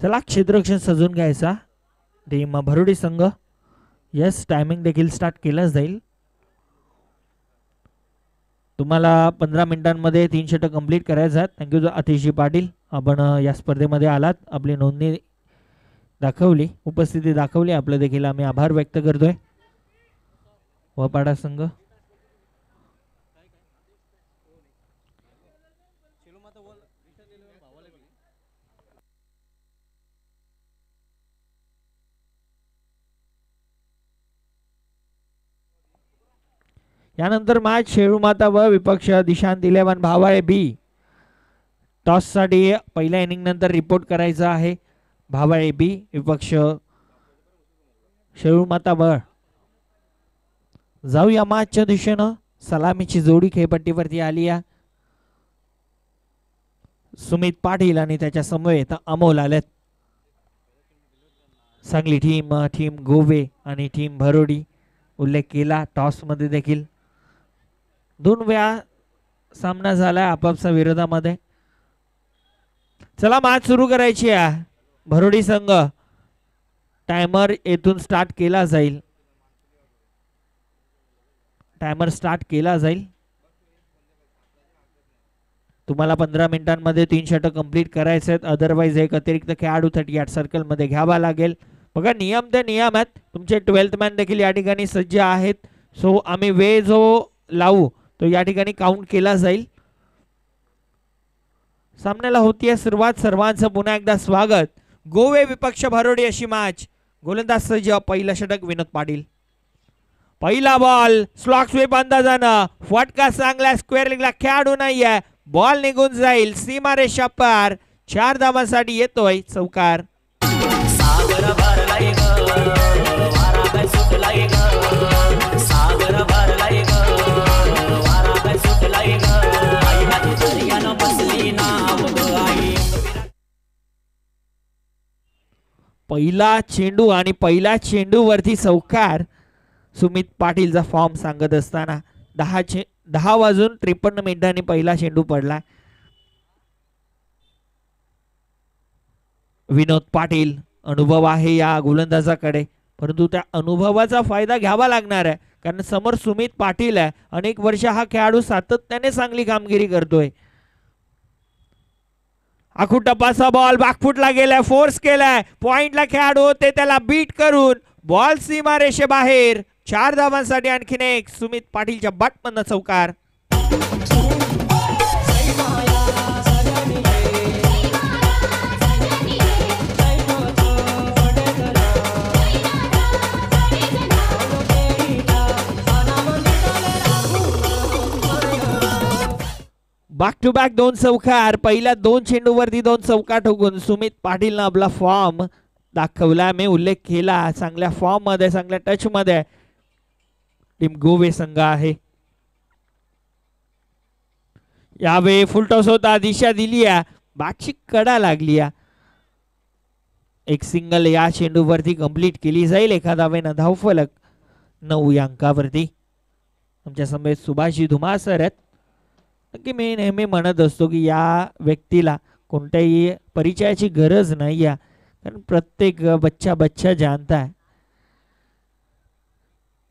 चला क्षेत्ररक्षण सजून घ्यायचा टीम भरुडी संघ. यस, टायमिंग देखील स्टार्ट केलं जाईल. तुम्हाला 15 मिनिटांमध्ये 3 षटक कंप्लीट करायचं आहेत. थँक्यू अतिशजी पाटील, आपण या स्पर्धेमध्ये आलात, आपली नोंदणी दाखवली, उपस्थिती दाखवली, आपलं देखील आम्ही आभार व्यक्त करतोय. वपाडा संघ यानंतर मॅच शेळूमाता व विपक्ष दिशांत 11 भावाळे बी. टॉस साठी पहिल्या इनिंग नंतर रिपोर्ट करायचा आहे. भावाळे बी विपक्ष शेळूमाता व. जाऊया मॅचच्या दिशेनं. सलामीची जोडी खेळपट्टीवरती आली आहे. सुमित पाटील आणि त्याच्या समवेत अमोल आलेत. चांगली टीम गोवे आणि टीम भरोडी उल्लेख केला. टॉस मध्ये देखील 2 वेळा सामना झाला आपापच्या विरोधामध्ये. चला मॅच सुरू करायची आहे. भरोडी संघ टायमर येथून स्टार्ट केला जाईल. टायमर स्टार्ट केला जाईल. तुम्हाला 15 मिनिटांमध्ये 3 षटक कंप्लीट करायचे आहेत. अदरवाईज एक अतिरिक्त खेळाडू 38 सर्कल मध्ये घ्यावा लागेल. बघा नियम ते नियम आहेत. तुमचे 12th मॅन देखील या ठिकाणी सज्ज आहेत. सो आम्ही वेळ जो लावू तो या ठिकाणी काउंट केला जाईल. सामन्याला होतीये सुरुवात. सर्वांचं पुन्हा एकदा स्वागत. गोवे विपक्ष भरोडी अशी मॅच. गोलंदाज सज्ज. पहिलं षटक विनोद पाटील. पहिला बॉल स्लॉक स्वीप अंदाजानं. फटका चांगला स्क्वेअर लेगला खेळाडू नाहीये. बॉल निघून जाईल सीमारेषा पार. 4 धावांसाठी येतोय चौकार. सागर भरलाय ग वारा काय सुटलाय ग. सागर भरलाय ग वारा काय सुटलाय ग. आई माझी दर्यानं बसली नाव ग आई. पहिला चेंडू आणि पहिल्या चेंडूवरती चौकार. सुमित पाटीलचा फॉर्म सांगत असताना 10 वाजून 53 मिनिटांनी पहिला चेंडू पडला. विनोद पाटील अनुभव आहे या गोलंदाजाकडे, परंतु त्या अनुभवाचा फायदा घ्यावा लागणार आहे. कारण समोर सुमित पाटील आहे. अनेक वर्ष हा खेळाडू सातत्याने चांगली कामगिरी करतोय. आखूड टप्पाचा बॉल बॅकफुटला गेलाय. फोर्स केलाय. पॉइंटला खेळाडू होते त्याला बीट करून बॉल सीमारेषे बाहेर. 4 धावांसाठी आणखीन एक. सुमित पाटीलच्या बॅटमधनं चौकार. बॅक टू बॅक 2 चौकार. पहिल्या 2 चेंडूवरती 2 चौकार ठोकून सुमित पाटीलनं आपला फॉर्म दाखवला. मी उल्लेख केला चांगल्या फॉर्म मध्ये, चांगल्या टच मध्ये टीम गोवे संघ आहे. यावेळी फुल टॉस होता. दिशा दिली आहे. बॅटची कडा लागली आहे. एक सिंगल या चेंडूवरती कंप्लीट केली जाईल. एका धावेनं धावफलक 9 या अंकावरती. आमच्या समोर सुभाषजी धुमाळ सर आहेत. की मी नेहमी म्हणत असतो की या व्यक्तीला कोणत्याही परिचयाची गरज नाही आहे. कारण प्रत्येक बच्चा जानता है.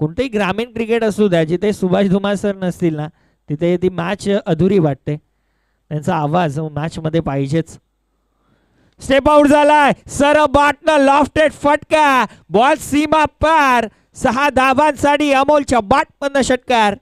कोणतेही ग्रामीण क्रिकेट असू द्या, जिथे सुभाष धुमाळ सर नसतील ना तिथे ती मॅच अधुरी वाटते. त्यांचा आवाज मॅच मध्ये पाहिजेच. स्टेप आउट झालाय. सर बॅटनं लॉफ्टेड फटका. बॉल सीमा पार. 6 धावांसाठी अमोलच्या बॅटमधनं षटकार.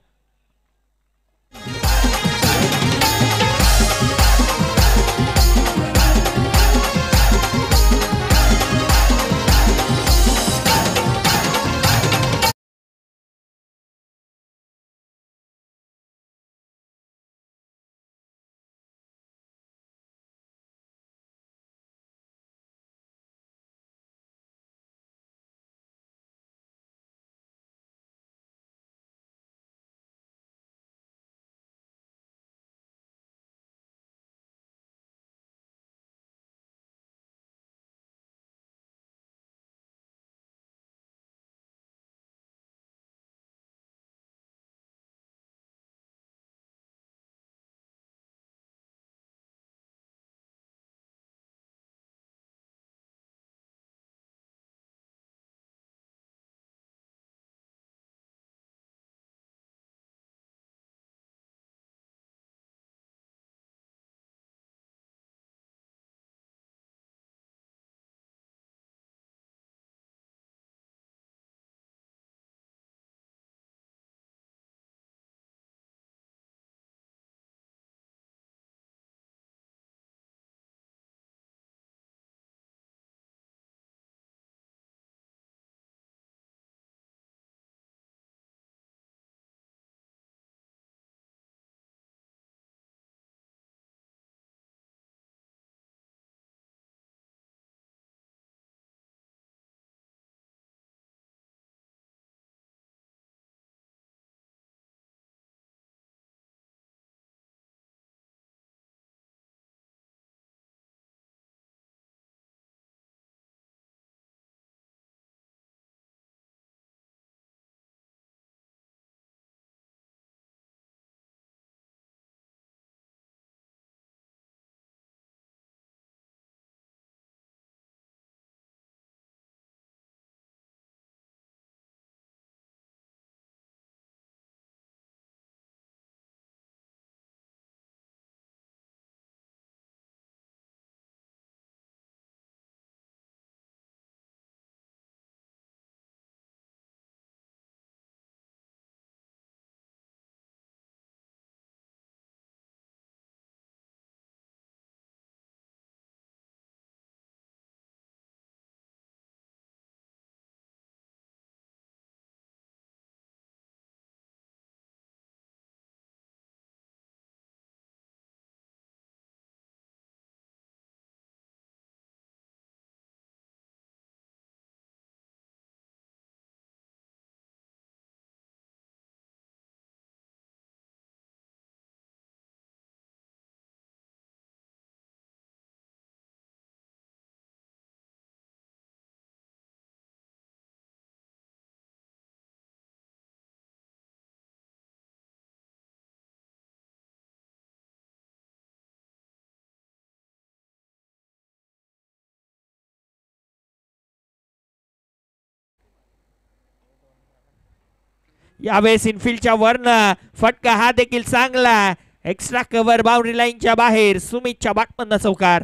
यावेळेस इनफिल्डच्या वरनं फटका हा देखील चांगला, एक्स्ट्रा कव्हर बाउंड्री लाईनच्या बाहेर. सुमितच्या बॅटमधनं चौकार.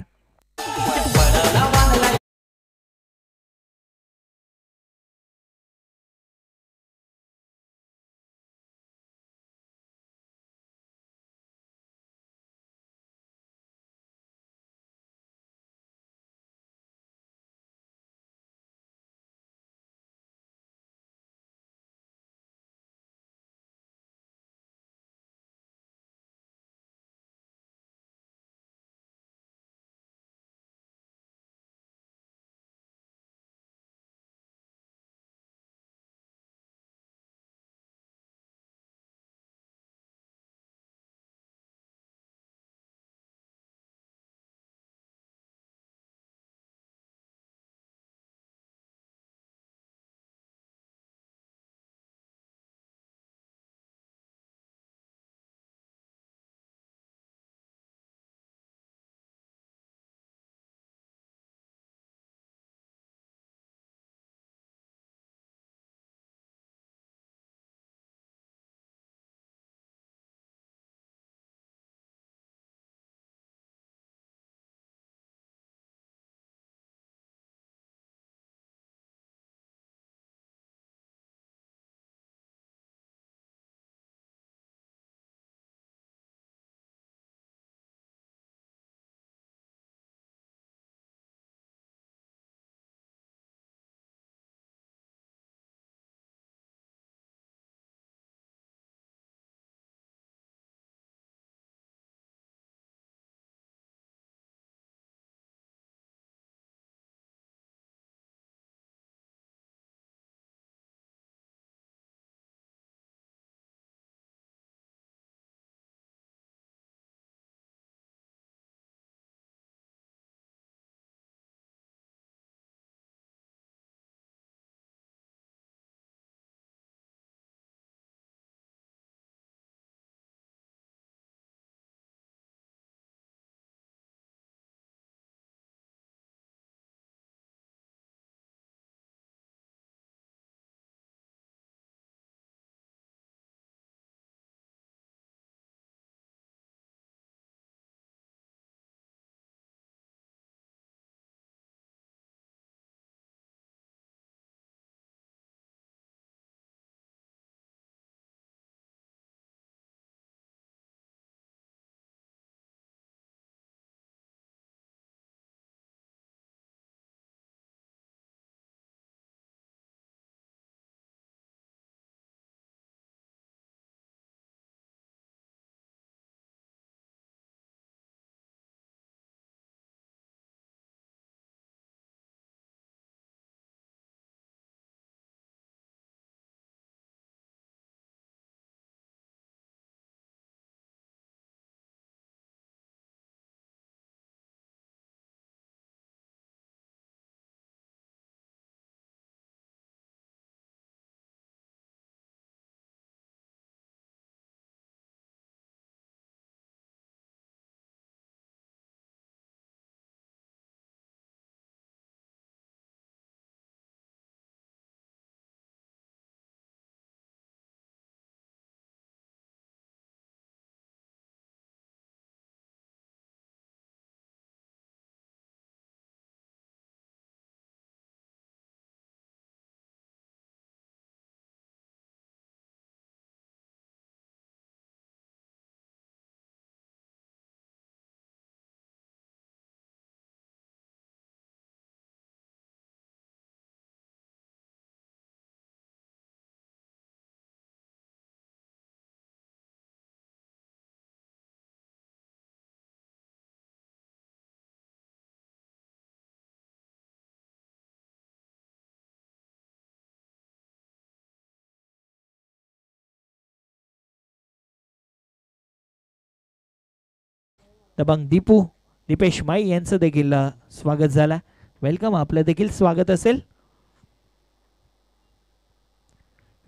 दबंग दीपेश माई यांचं देखील स्वागत झालं. वेलकम, आपलं देखील स्वागत असेल.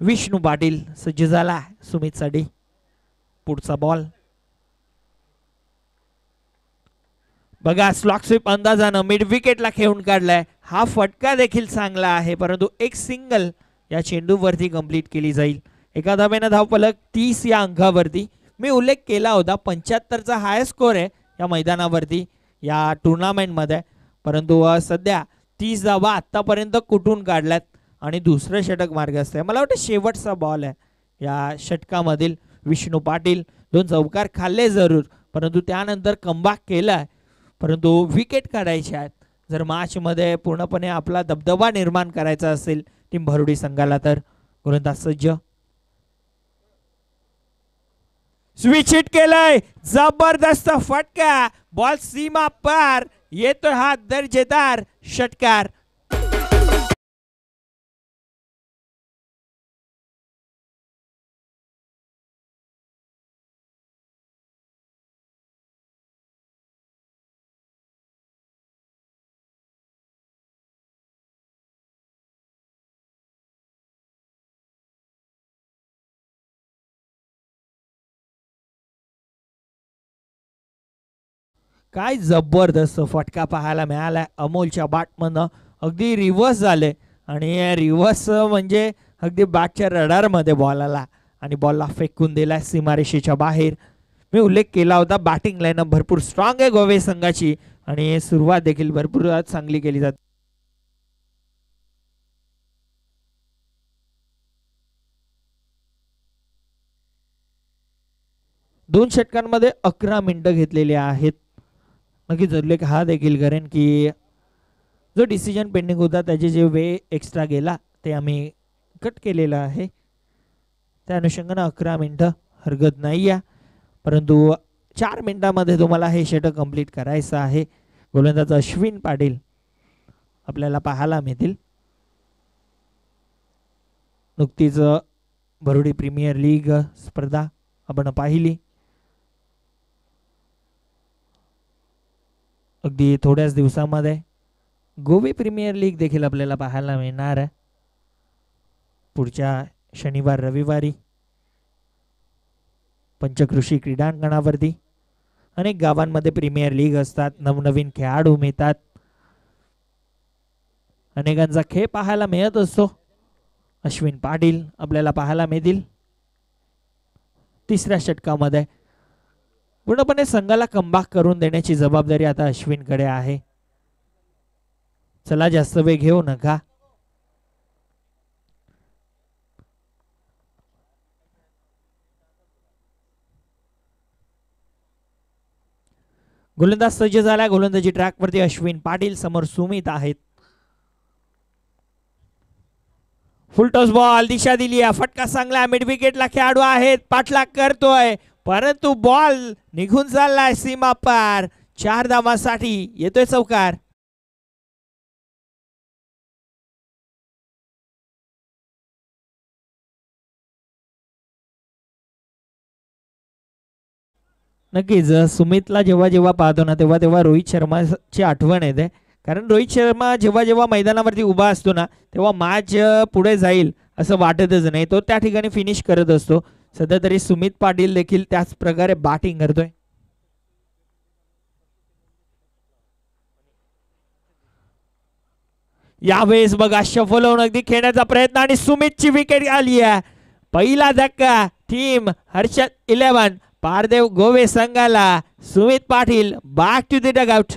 विष्णू पाटील सज्ज झाला सुमित साठी. पुढचा बॉल बघा, स्लॉक स्वीप अंदाजानं मिड विकेटला खेळून काढलाय. हा फटका देखील चांगला आहे, परंतु एक सिंगल या चेंडूवरती कंप्लीट केली जाईल. एका धावेनं धावफलक 30 या अंकावरती. मी उल्लेख केला होता 75चा हाय स्कोर आहे या मैदानावरती या टुर्नामेंटमध्ये, परंतु सध्या 30 धावा आत्तापर्यंत कुठून काढल्यात आणि दुसरं षटक मार्गस्थ आहे. मला वाटतं शेवटचा बॉल आहे या षटकामधील. विष्णू पाटील 2 चौकार खाल्ले जरूर, परंतु त्यानंतर कमबॅक केलाय, परंतु विकेट काढायचे आहेत जर मॅचमध्ये पूर्णपणे आपला दबदबा निर्माण करायचा असेल टीम भरुडी संघाला. तर गोलंदाज सज्ज, स्विच हिट केलंय, जबरदस्त फटका, बॉल सीमा पार, येतोय हा दर्जेदार षटकार. काय जबरदस्त फटका पाहायला मिळाला अमोलच्या बॅटमधनं. अगदी रिव्हर्स झाले आणि रिव्हर्स म्हणजे अगदी बॅटच्या रडारमध्ये बॉल आला आणि बॉलला फेकून दिला सीमारेषेच्या बाहेर. मी उल्लेख केला होता बॅटिंग लाईनअप भरपूर स्ट्रॉंग आहे गोवे संघाची आणि सुरुवात देखील भरपूर चांगली केली जाते. दोन षटकांमध्ये 11 मिनिटं घेतलेली आहेत. नक्कीच उल्लेख हा देखील करेन की जो डिसिजन पेंडिंग होता त्याचे जे वेळ एक्स्ट्रा गेला ते आम्ही कट केलेला आहे. त्या अनुषंगाने 11 मिनिटं हरकत नाही आहे, परंतु 4 मिनिटांमध्ये तुम्हाला हे षटक कंप्लीट करायचं आहे. गोलंदाज अश्विन पाटील आपल्याला पाहायला मिळतील. नुकतीच भरुडी प्रीमियर लीग स्पर्धा आपण पाहिली. अगदी थोड्याच दिवसामध्ये गोवे प्रीमियर लीग देखील आपल्याला पाहायला मिळणार आहे. पुढच्या शनिवार रविवारी पंचकृषी क्रीडांगणावरती अनेक गावांमध्ये प्रीमियर लीग असतात, नवनवीन खेळाडू मिळतात, अनेकांचा खेळ पाहायला मिळत असतो. अश्विन पाटील आपल्याला पाहायला मिळतील. तिसऱ्या षटकामध्ये पूर्णपणे संघाला कमबॅक करून देण्याची जबाबदारी आता अश्विनकडे आहे. चला जास्त वेळ घेऊ नका. गोलंदाज सज्ज झाला. गोलंदाजी ट्रॅकवरती अश्विन पाटील, समोर सुमित आहेत. फुलटॉस बॉल, दिशा दिली आहे, फटका चांगला, मिड विकेटला खेळाडू आहेत, पाठलाग करतोय, परंतु बॉल निघून चाललाय सीमा पार. 4 धावांसाठी येतोय चौकार. नक्कीच सुमितला जेव्हा जेव्हा पाहतो ना तेव्हा तेव्हा रोहित शर्माची आठवण येते, कारण रोहित शर्मा जेव्हा जेव्हा मैदानावरती उभा असतो ना तेव्हा मॅच पुढे जाईल असं वाटतच नाही, तो त्या ठिकाणी फिनिश करत असतो. सध्या तरी सुमित पाटील देखील त्याच प्रकारे बॅटिंग करतोय. यावेळेस बघा शफल होऊन अगदी खेळण्याचा प्रयत्न आणि सुमितची विकेट आली आहे. पहिला धक्का टीम हर्षद 11 पारदेव गोवे संघाला. Sumit Patil back to the dugout.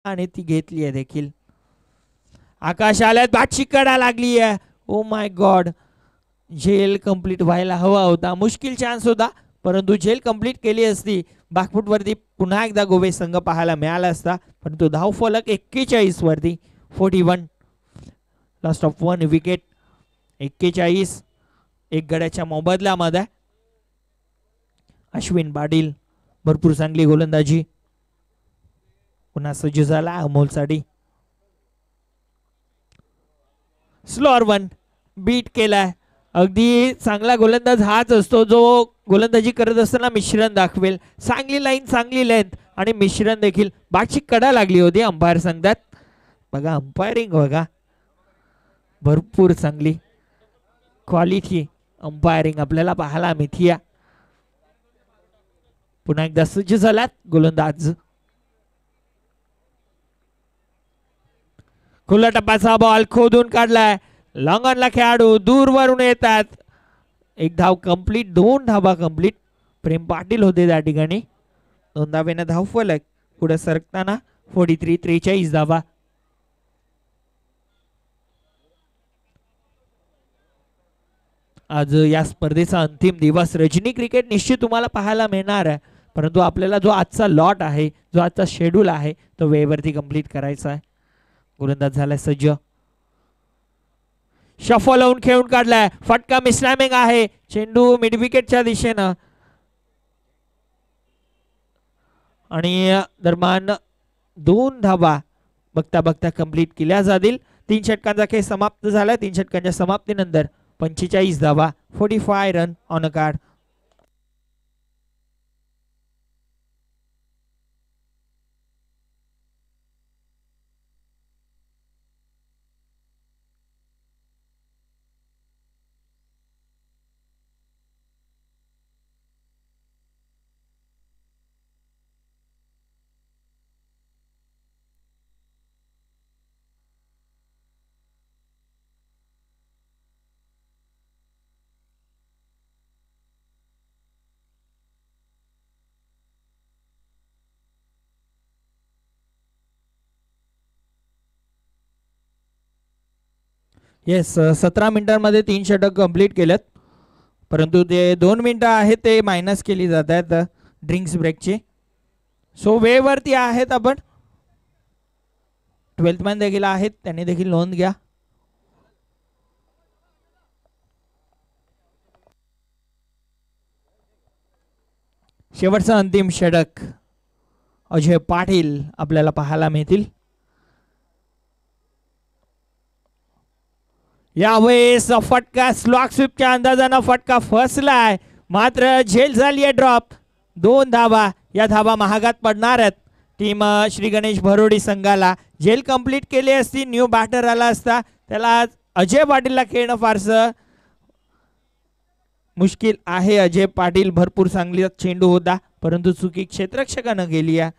आणि ती घेतली आहे देखील. आकाश आल्यात, बॅटची कडा लागली आहे. ओ माय गॉड, झेल कंप्लीट व्हायला हवा होता. मुश्किल चान्स होता, परंतु झेल कंप्लीट केली असती बॅकफूटवरती पुन्हा एकदा गोवे संघ पाहायला मिळाला असता. परंतु धावफलक 41 वरती 41, लास्ट ऑफ 1 विकेट. 41 एक गड्याच्या मोबदल्यामध्ये. अश्विन पाटील भरपूर चांगली गोलंदाजी, पुन्हा सज्ज झाला अमोलसाठी. स्लोअर वन बीट केलाय. अगदी चांगला गोलंदाज हाच असतो जो गोलंदाजी करत असताना मिश्रण दाखवेल. चांगली लाईन, चांगली लेंथ आणि मिश्रण देखील. बागची कडा लागली होती अंपायर सांगतात. बघा अंपायरिंग बघा, भरपूर चांगली क्वालिटी अंपायरिंग आपल्याला पाहायला मिळते. पुन्हा एकदा सज्ज झालात गोलंदाज. खुला टप्प्याचा बॉल खोदून काढलाय. लॉंगॉनला खेळाडू दूरवरून येतात. एक धाव कंप्लीट, 2 धावा कंप्लीट. प्रेम पाटील होते त्या ठिकाणी. 2 धावेनं धाव फलक पुढे सरकताना 43 धावा. आज या स्पर्धेचा अंतिम दिवस. रजनी क्रिकेट निश्चित तुम्हाला पाहायला मिळणार आहे, परंतु आपल्याला जो आजचा लॉट आहे, जो आजचा शेड्यूल आहे, तो वेळेवरती कंप्लीट करायचा आहे. गोलंदाज झालाय सज्ज. शफल होऊन खेळून काढलाय. फटका मिसलामिंग आहे. चेंडू मिड विकेटच्या दिशेनं आणि दरम्यान 2 धावा बघता बघता कंप्लीट केल्या जातील. 3 षटकांचा खेळ समाप्त झाला. 3 षटकांच्या समाप्तीनंतर 45 धावा, 45 run on a card. Yes, 17 मिनिटांमध्ये 3 षटक कंप्लीट केलेत, परंतु ते 2 मिनिटं आहेत ते मायनस केली जात आहेत ड्रिंक्स ब्रेकची. सो वेवरती आहेत आपण. 12th मॅन देखील आहेत, त्यांनी देखील नोंद घ्या. शेवटचा अंतिम षटक अजय पाटील आपल्याला पाहायला मिळतील. यावेळेस फटका स्लॉक स्वीपच्या अंदाजानं फटका फसलाय, मात्र झेल झाली आहे ड्रॉप. 2 धावा, या धावा महागात पडणार आहेत टीम श्री गणेश भरोडी संघाला. झेल कंप्लीट केली असती, न्यू बॅटर आला असता, त्याला अजय पाटीलला खेळणं फारसं मुश्किल आहे. अजय पाटील भरपूर चांगली चेंडू होता, परंतु चुकी क्षेत्ररक्षकानं केली आहे.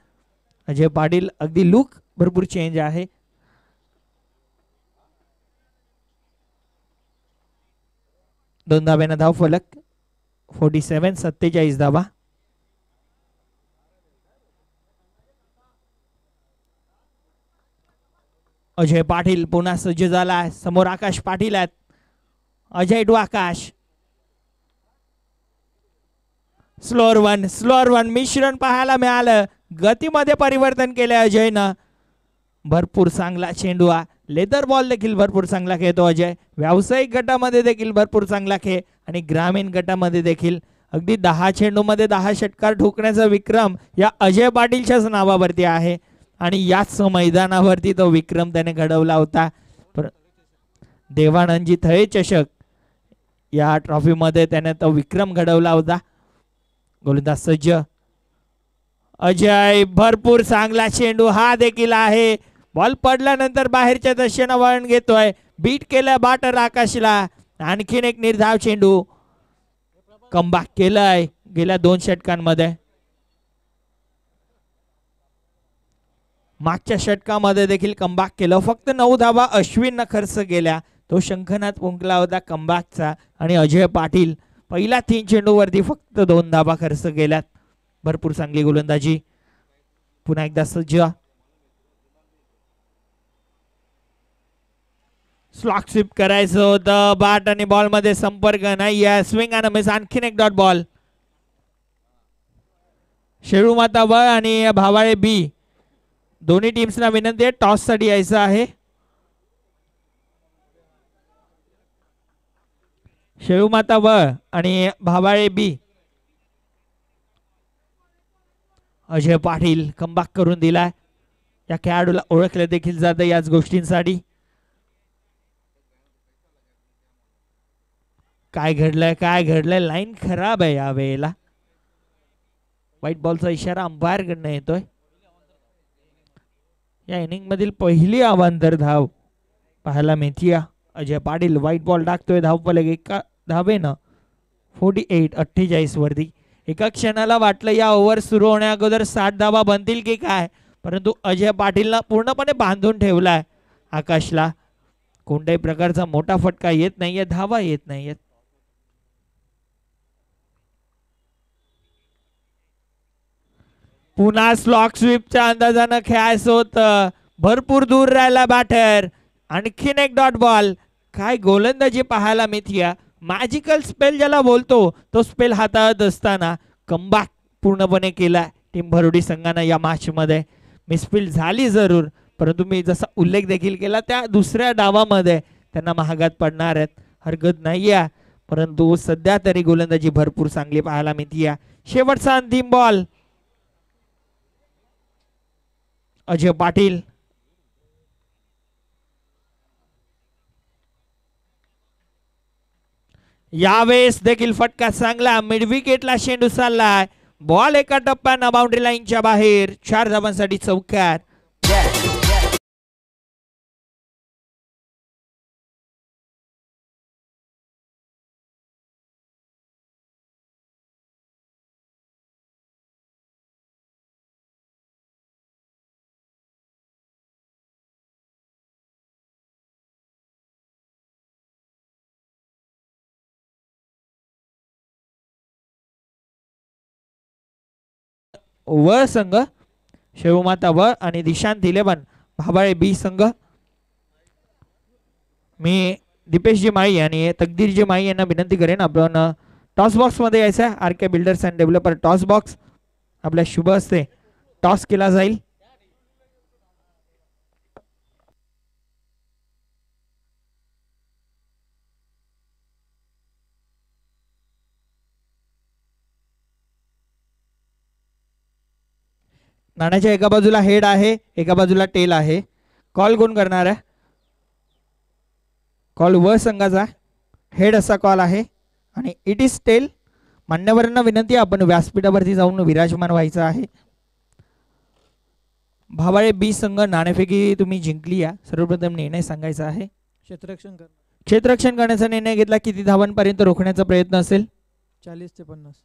अजय पाटील अगदी लुक भरपूर चेंज आहे. दोन धाव्यानं धाव फलक 47, 47 धावा. अजय पाटील पुन्हा सज्ज झाला. समोर आकाश पाटील आहेत. Ajay to Akash. Slower one मिश्रण पाहायला मिळालं. गतीमध्ये परिवर्तन केले अजयनं. भरपूर चांगला चेंडू हा. लेदर बॉल देखील भरपूर चांगला खेळतो अजय. व्यावसायिक गटामध्ये देखील भरपूर चांगला खेळ आणि ग्रामीण गटामध्ये देखील अगदी 10 चेंडूमध्ये 10 षटकार ठोकण्याचा विक्रम या अजय पाटीलच्याच नावावरती आहे आणि याच मैदानावरती तो विक्रम त्याने घडवला होता. देवानंदजी थळे चषक या ट्रॉफीमध्ये त्याने तो विक्रम घडवला होता. गोलंदाज सज्ज. अजय भरपूर चांगला चेंडू हा देखील आहे. बॉल पडल्यानंतर बाहेरच्या दिशेनं वळण घेतोय. बीट केलं बाटर आकाशला. आणखीन एक निर्धाव चेंडू. कमबॅक केलंय गेल्या 2 षटकांमध्ये. मागच्या षटकामध्ये देखील कमबॅक केलं. फक्त 9 धावा अश्विननं खर्च केल्या. तो शंखनाद फुंकला होता कमबॅकचा. आणि अजय पाटील पहिल्या 3 चेंडूवरती फक्त 2 धावा खर्च केल्यात. भरपूर चांगली गोलंदाजी. पुन्हा एकदा सज्ज. स्लॉक स्वीप करायचं होतं. बॅट आणि बॉल मध्ये संपर्क नाही आहे. स्विंग आणि मिस. आणखीन एक डॉट बॉल. शेळू माता व आणि भावाळे बी दोन्ही टीम्सना विनंती आहे टॉस साठी यायचं आहे. शेळू माता व आणि भावाळे बी. अजय पाटील कमबॅक करून दिलाय. या खेळाडूला ओळखले देखील जातं याच गोष्टींसाठी. काय घडलंय लाईन खराब आहे या वेळेला. व्हाईट बॉलचा इशारा अंपायर कडनं येतोय. या इनिंग मधील पहिली अवांतर धाव पाहायला मिळतीये. अजय पाटील व्हाईट बॉल टाकतोय. धावफलक एका धावेनं 48 वरती. एका क्षणाला वाटलं या ओव्हर सुरू होण्या अगोदर 60 धावा बनतील की काय, परंतु अजय पाटीलला पूर्णपणे बांधून ठेवलाय आकाशला. कोणत्याही प्रकारचा मोठा फटका येत नाहीये, धावा येत नाहीयेत. पुन्हा स्लॉक स्वीपच्या अंदाजानं खेळायचं होतं. भरपूर दूर राहिला बॅटर. आणखीन एक डॉट बॉल. काय गोलंदाजी पाहायला मिळतीये. मॅजिकल स्पेल ज्याला बोलतो तो स्पेल हाताळत असताना कमबॅक पूर्णपणे केला टीम भरोडी संघानं या मॅच मध्ये. मिसफील्ड झाली जरूर, परंतु मी जसा उल्लेख देखील केला त्या दुसऱ्या डावामध्ये त्यांना महागात पडणार आहेत. हरकत नाहीये, परंतु सध्या तरी गोलंदाजी भरपूर चांगली पाहायला मिळतीये. शेवटचा अंतिम बॉल. अजय पाटील यावेळेस देखील फटका चांगला. मिड विकेटला शेंडू चाललाय. बॉल एका टप्प्यानं बाउंड्री लाईनच्या बाहेर. 4 धावांसाठी चौकार. व संघ शेवमाता व आणि दिशांत 11 भाबाळे बी संघ. मी दीपेशजी माई आणि तकदीरजी माई यांना विनंती करेन आपण टॉस बॉक्स मध्ये यायचं. R K builders and developer toss box आपल्या शुभ हस्ते टॉस केला जाईल. नाण्याच्या एका बाजूला हेड आहे, एका बाजूला टेल आहे. कॉल कोण करणार आहे? कॉल व संघाचा. हेड असा कॉल आहे आणि इट इज टेल. मान्यवरांना विनंती आपण व्यासपीठावरती जाऊन विराजमान व्हायचं आहे. भावाळे बी संघ नाणेफेकी तुम्ही जिंकली या. सर्वप्रथम निर्णय सांगायचा आहे. क्षेत्ररक्षण करण्याचा निर्णय घेतला. किती धावांपर्यंत रोखण्याचा प्रयत्न असेल? 40 ते 50.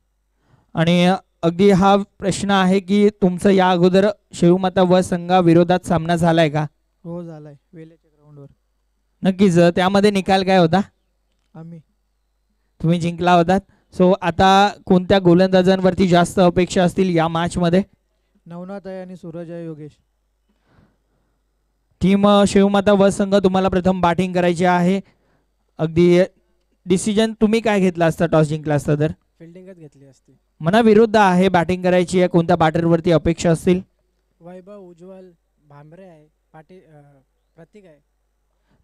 आणि अगदी हा प्रश्न आहे की तुमचं या अगोदर शेवमाता व संघा विरोधात सामना झालाय का? हो झालाय, वेलेच्या ग्राउंडवर. नक्कीच. त्यामध्ये निकाल काय होता? तुम्ही जिंकला होतात. सो आता कोणत्या गोलंदाजांवरती जास्त अपेक्षा असतील या मॅच मध्ये? नवनाथ आहे आणि सूरज आहे, योगेश. टीम शिवमाता व संघ तुम्हाला प्रथम बॅटिंग करायची आहे. अगदी डिसिजन तुम्ही काय घेतला असता टॉस जिंकला असता तर? फिल्डिंगच घेतली असती. मना विरुद्ध आहे, बॅटिंग करायची आहे. कोणत्या बॅटरवरती अपेक्षा असतील? वैभव, उज्ज्वल, भांबरे आहे, पाटील, प्रतीक आहे.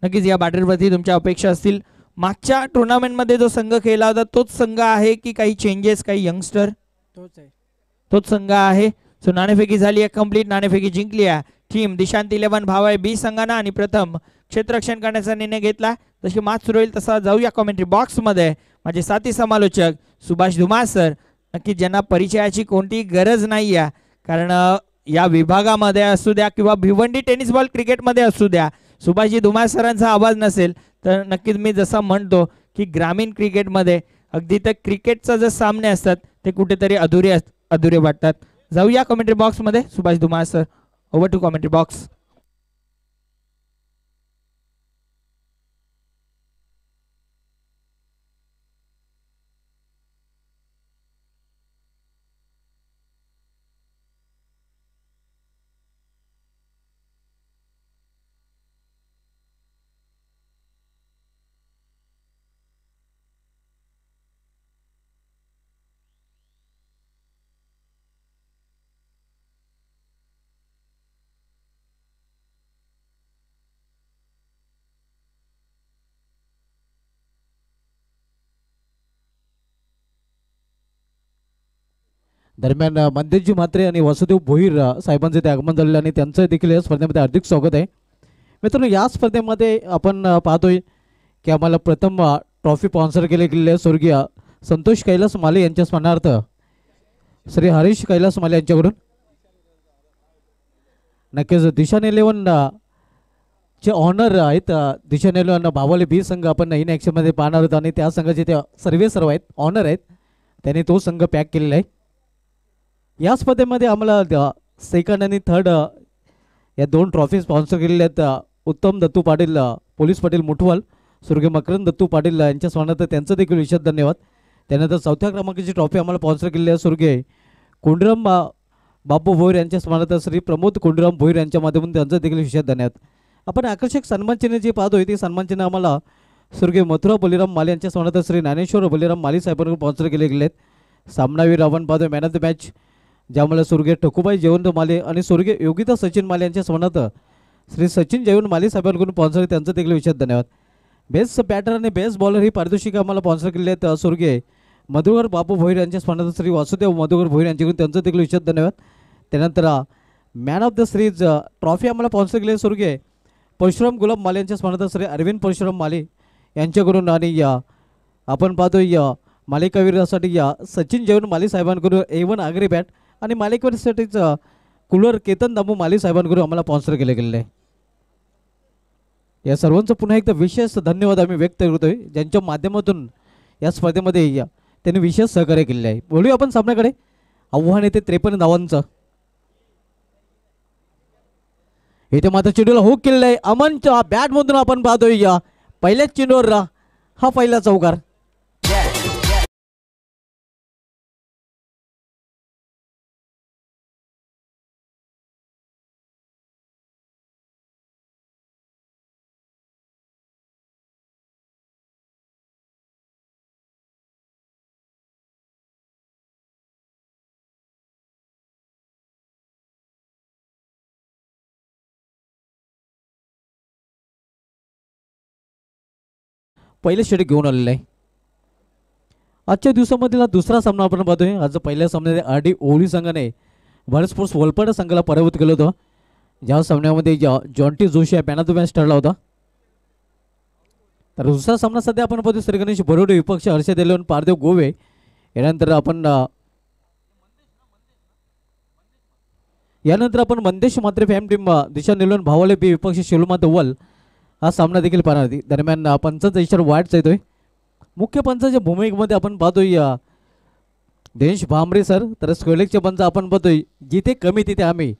नक्कीच या बॅटरवरती तुमच्या अपेक्षा असतील. मागच्या टुर्नामेंटमध्ये जो संघ खेळला होता तोच संघ आहे की काही चेंजेस, काही यंगस्टर? तोच आहे. तोच संघ आहे. सो नाणेफेकी झाली आहे कंप्लीट. नाणेफेकी जिंकली आहे टीम दिशांत 11 भावाळे बी संघानं आणि प्रथम क्षेत्ररक्षण करण्याचा निर्णय घेतला. जशी मॅच सुरू होईल तसा जाऊया कमेंट्री बॉक्स मध्ये. माझे साथी समालोचक सुभाष धुमाळ सर, नक्की ज्यांना परिचयाची कोणतीही गरज नाही आहे, कारण या विभागामध्ये असू द्या किंवा भिवंडी टेनिस बॉल क्रिकेटमध्ये असू द्या, सुभाषजी धुमाळ सरांचा आवाज नसेल तर नक्कीच मी जसा म्हणतो की ग्रामीण क्रिकेटमध्ये अगदी तर क्रिकेटचा जे सामने असतात ते कुठेतरी अधुरे वाटतात. जाऊया कमेंट्री बॉक्स मध्ये. Subhash Dhumal sir, over to commentary box. दरम्यान मंदेशजी म्हात्रे आणि वासुदेव भोईर साहेबांचे ते आगमन झालेलं आणि त्यांचं देखील या स्पर्धेमध्ये हार्दिक स्वागत आहे. मित्रांनो, या स्पर्धेमध्ये आपण पाहतोय की आम्हाला प्रथम ट्रॉफी स्पॉन्सर केले स्वर्गीय संतोष कैलास माले यांच्या स्मरणार्थ श्री हरीश कैलास माले यांच्याकडून. नक्कीच दिशान 11 चे ऑनर आहेत. दिशान 11 भावाले बी संघ आपण इन ॲक्शनमध्ये पाहणार आहोत आणि त्या संघाचे ते सर्व आहेत, ऑनर आहेत, त्यांनी तो संघ पॅक केलेला आहे. या स्पर्धेमध्ये आम्हाला सेकंड आणि थर्ड या 2 ट्रॉफी स्पॉन्सर केलेल्या आहेत. उत्तम दत्तू पाटील, पोलीस पाटील मुठवाल, स्वर्गीय मकरंद दत्तू पाटील यांच्या स्मरणार्थ त्यांचं देखील विशेष धन्यवाद. त्यानंतर 4थ्या क्रमांकाची ट्रॉफी आम्हाला स्पॉन्सर केलेली आहे स्वर्गीय कोंडीराम बापू भोईर यांच्या स्मरणार्थ श्री प्रमोद कोंडीराम भोईर यांच्या माध्यमातून त्यांचं देखील विशेष धन्यवाद. आपण आकर्षक सन्मान चिन्ह जे पाहतोय ते सन्मान चिन्ह आम्हाला स्वर्गीय मथुरा बलिराम माले यांच्या स्मरणार्थ श्री ज्ञानेश्वर बलिराम माली साहेबांकडून स्पॉन्सर केले गेले आहेत. सामनावीर आपण पाहतोय मॅन ऑफ द मॅच ज्यामुळे स्वर्गीय ठकूबाई जयवंत माले आणि स्वर्गीय योगिता सचिन माले यांच्या स्मरणार्थ श्री सचिन जयवंत माली साहेबांकडून स्पॉन्सर त्यांचं देखील विशेष धन्यवाद. बेस्ट बॅटर आणि बेस्ट बॉलर ही पारितोषिकं आम्हाला स्पॉन्सर केली आहेत स्वर्गीय मधुकर बापू भोईर यांच्या स्मरणार्थ श्री वासुदेव मधुकर भोईर यांच्याकडून त्यांचं देखील विशेष धन्यवाद. त्यानंतर man of the series trophy आम्हाला स्पॉन्सर केली आहे स्वर्गीय परशुराम गुलाब माले यांच्या स्मरणार्थ श्री अरविंद परशुराम माले यांच्याकडून आणि आपण पाहतोय मालिकावीरासाठी सचिन जयवंत माली साहेबांकडून A1 आगरी बॅट आणि मालिकावीरासाठीच कूलर केतन दामू माली साहेबांकडून आम्हाला स्पॉन्सर केले गेलेले आहे. या सर्वांचं पुन्हा एकदा विशेष धन्यवाद आम्ही व्यक्त करतोय ज्यांच्या माध्यमातून या स्पर्धेमध्ये त्यांनी विशेष सहकार्य केलेले आहे. बोलूया आपण सामन्याकडे. आव्हान येते 53 धावांचं. इथे मात्र चेंडूला हुक केलेला आहे. अमनच्या बॅटमधून आपण पाहतोय पहिल्याच चेंडूवर हा पहिला चौकार. पहिले षटक घेऊन आलेलं आहे. आजच्या दिवसामधील दुसरा सामना आपण पाहतोय. आज पहिल्या सामन्यात RD ओवळी संघाने भारत स्पोर्ट्स वलपाड संघाला पराभूत केलं होतं. ज्या सामन्यामध्ये जॉन्टी जोशी या मॅन ऑफ द मॅच ठरला होता. तर दुसरा सामना सध्या आपण पाहतो श्री गणेश बरोडे विपक्ष हर्षद एलवन पारदेव गोवे. यानंतर आपण मंदेश मात्रे फॅम टीम दिशा निलवन भावाले बी विपक्ष शिवलमा दव्वल हा सामना देखील पाहणार होती. दरम्यान पंचांचा इशारा वाईटचा येतोय. मुख्य पंचाच्या भूमिकेमध्ये आपण पाहतोय देश भांबरे सर. तर स्क्वेलेकचे पंच आपण पाहतोय जिथे कमी तिथे आम्ही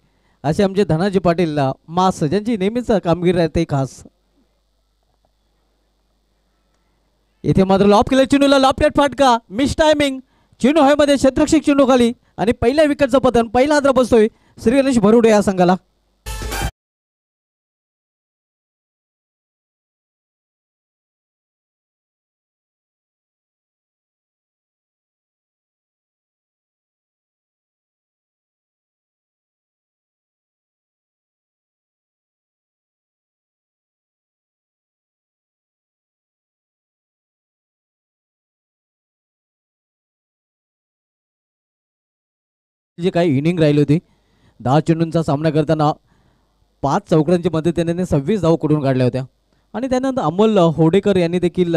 असे आमचे धनाजी पाटील मास ज्यांची नेहमीच कामगिरी राहते खास. इथे मात्र लॉप केले चेंडूला लॉपटेट फाटका मिस टायमिंग. चेंडू हवेमध्ये क्षेत्ररक्षक चेंडू खाली आणि पहिल्या विकेटचं पतन पहिला हादरा बसतोय श्री गणेश भरुडे या संघाला. जे काही इनिंग राहिली होती 10 चेंडूंचा सामना करताना 5 चौकांच्या मदतीने 26 धावा कडून काढल्या होत्या. आणि त्यानंतर अमोल होडेकर यांनी देखील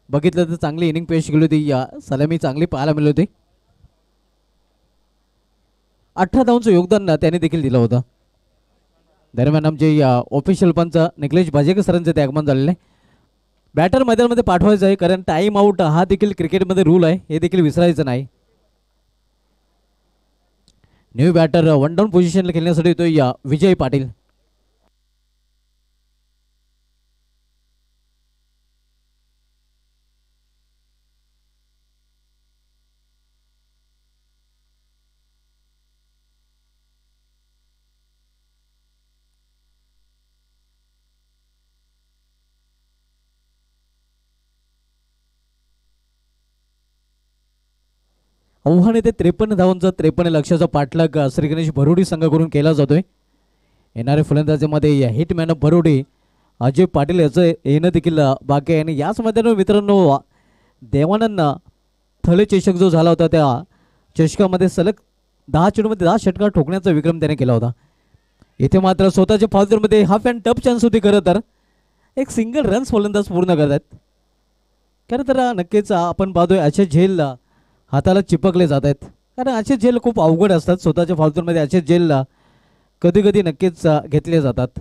बघितलं तर चांगली इनिंग पेश केली होती. या सलामी चांगली पाहायला मिळाली होती. 18 धावांचं योगदान त्यांनी देखील दिलं होतं. दरम्यान आमचे ऑफिशियल पंच निखिलेश भाजेकर सरांचं ते आगमन झालेलं आहे. बॅटर मैदानामध्ये पाठवायचं आहे कारण टाईम आउट हा देखील क्रिकेटमध्ये रूल आहे, हे देखील विसरायचं नाही. न्यू बॅटर वन डाऊन पोझिशनला खेळण्यासाठी येतो विजय पाटील. आव्हान येथे 53 धावांचा 53 लक्षाचा पाठलाग श्री गणेश भरुडी संघाकडून केला जातोय. येणाऱ्या फलंदाजीमध्ये हिटमॅन ऑफ भरुडी अजय पाटील याचं येणं देखील बाकी आहे. आणि याच मैदानावर मित्रांनो देवानंद थले चषक जो झाला होता त्या चषकामध्ये सलग 10 चेंडूमध्ये 10 षटकार ठोकण्याचा विक्रम त्याने केला होता. इथे मात्र स्वतःच्या फाउलमध्ये हाफ अँड टफ चान्स होती. खरं तर एक सिंगल रन्स फलंदाज पूर्ण करतात. खरं तर नक्कीच आपण पाहतोय असे झेल हाताला चिपकले जात आहेत, कारण असे झेल खूप अवघड असतात. स्वतःच्या फाउलमध्ये असे झेल कधी कधी नक्कीच घेतले जातात.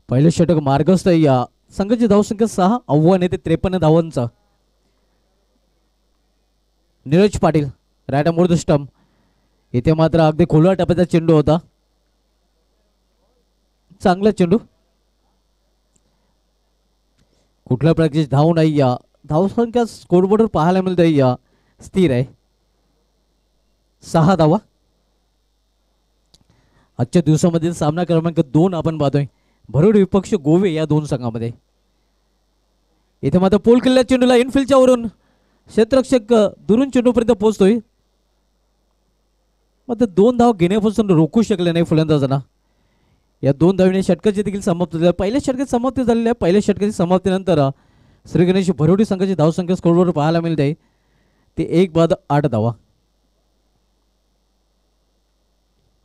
पहिले षटक मार्गस्थ या संघाची धावसंख्या 6, आव्हान येते 53 धावांचा. Neeraj Patil right arm over the stump. इथे मात्र अगदी खोलवा टप्प्याचा चेंडू होता. चांगला चेंडू, कुठल्या प्रकारची धाव नाही. या धावसंख्या स्कोरबोर्डवर पाहायला मिळते या स्थिर आहे, 6 धावा. आजच्या दिवसामध्ये सामना क्रमांक 2 आपण पाहतोय भरोडी विपक्ष गोवे या दोन संघामध्ये. इथे मात्र पोल किल्ल्या चेंडूला इनफिल्डच्या वरून क्षेत्ररक्षक दुरून चेंडूपर्यंत पोहोचतोय, मात्र 2 धाव घेण्यापासून रोखू शकले नाही फलंदाजांना. या 2 धावीने षटकाची देखील समाप्ती झाली. पहिल्या षटकाची समाप्ती झालेली आहे. पहिल्या षटकाची समाप्तीनंतर श्री गणेश भरोडी संघाची धावसंख्या स्कोरवर पाहायला मिळते ते 1 बाद 8 धावा.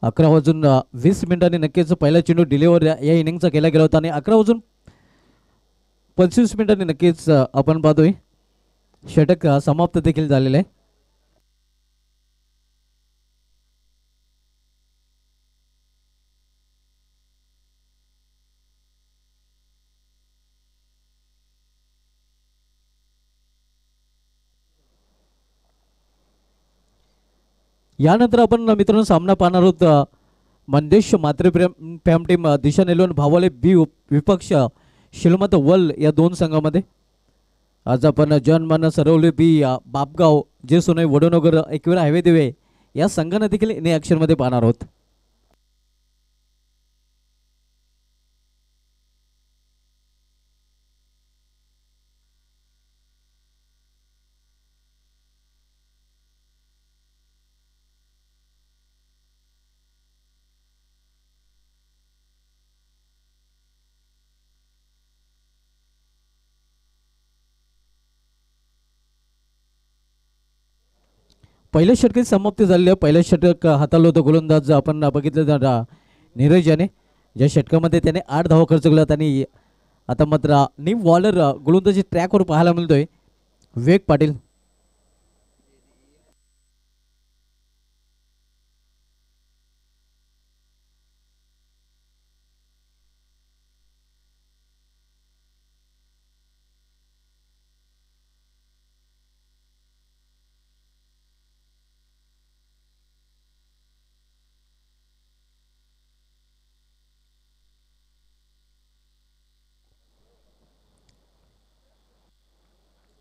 11:20 मिनिटांनी नक्कीच पहिला चेंडू डिलिव्हर या इनिंगचा केला गेला होता आणि 11:25 मिनिटांनी नक्कीच आपण पाहतोय षटक समाप्त देखील झालेलं आहे. यानंतर आपण मित्रांनो सामना पाहणार आहोत मंदेश मातृप्रेम टीम दिशा नेलवन भावाले बी विपक्ष शिलमत वल या दोन संघामध्ये. आज आपण जनमन सरवली बी बापगाव जे सोनई वडोनगर एकविरा हायवे दिवे या संघांना देखील इन ॲक्शनमध्ये पाहणार आहोत. पहिल्या षटकाची समाप्ती झालेली आहे. पहिलं षटक हाताळलं होतं गोलंदाज आपण बघितलं नीरज याने, ज्या षटकामध्ये त्याने 8 धावा खर्च केला. आणि आता मात्र नीम वॉलर गोलंदाजी ट्रॅकवर पाहायला मिळतोय विवेक पाटील.